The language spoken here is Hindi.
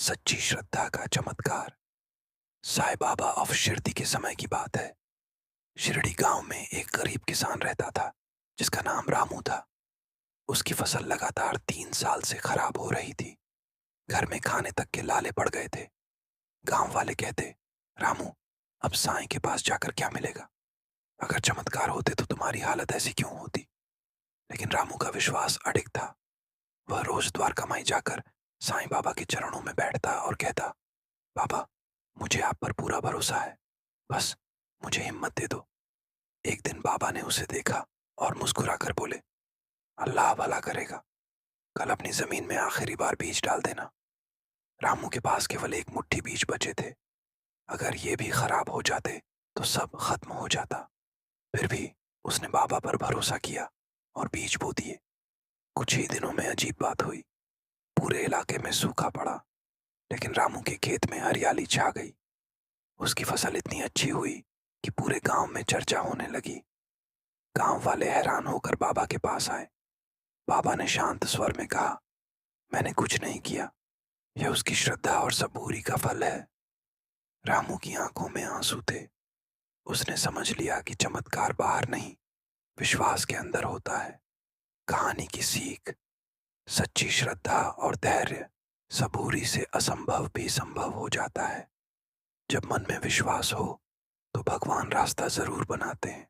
सच्ची श्रद्धा का चमत्कार। साईं बाबा ऑफ शिरडी के समय की बात है। शिरडी गांव में एक गरीब किसान रहता था जिसका नाम रामू था। उसकी फसल लगातार 3 साल से खराब हो रही थी। घर में खाने तक के लाले पड़ गए थे। गांव वाले कहते, रामू, अब साईं के पास जाकर क्या मिलेगा? अगर चमत्कार होते तो तुम्हारी हालत ऐसी क्यों होती? लेकिन रामू का विश्वास अडिग था। वह रोज द्वारका माई जाकर साईं बाबा के चरणों में बैठता और कहता, बाबा, मुझे आप पर पूरा भरोसा है, बस मुझे हिम्मत दे दो। एक दिन बाबा ने उसे देखा और मुस्कुराकर बोले, अल्लाह भला करेगा, कल अपनी जमीन में आखिरी बार बीज डाल देना। रामू के पास केवल एक मुट्ठी बीज बचे थे। अगर ये भी खराब हो जाते तो सब खत्म हो जाता। फिर भी उसने बाबा पर भरोसा किया और बीज बो दिए। कुछ ही दिनों में अजीब बात हुई। पूरे इलाके में सूखा पड़ा, लेकिन रामू के खेत में हरियाली छा गई। उसकी फसल इतनी अच्छी हुई कि पूरे गांव में चर्चा होने लगी। गांव वाले हैरान होकर बाबा के पास आए। बाबा ने शांत स्वर में कहा, मैंने कुछ नहीं किया, यह उसकी श्रद्धा और सबूरी का फल है। रामू की आंखों में आंसू थे। उसने समझ लिया कि चमत्कार बाहर नहीं, विश्वास के अंदर होता है। कहानी की सीख, सच्ची श्रद्धा और धैर्य सबूरी से असंभव भी संभव हो जाता है। जब मन में विश्वास हो तो भगवान रास्ता जरूर बनाते हैं।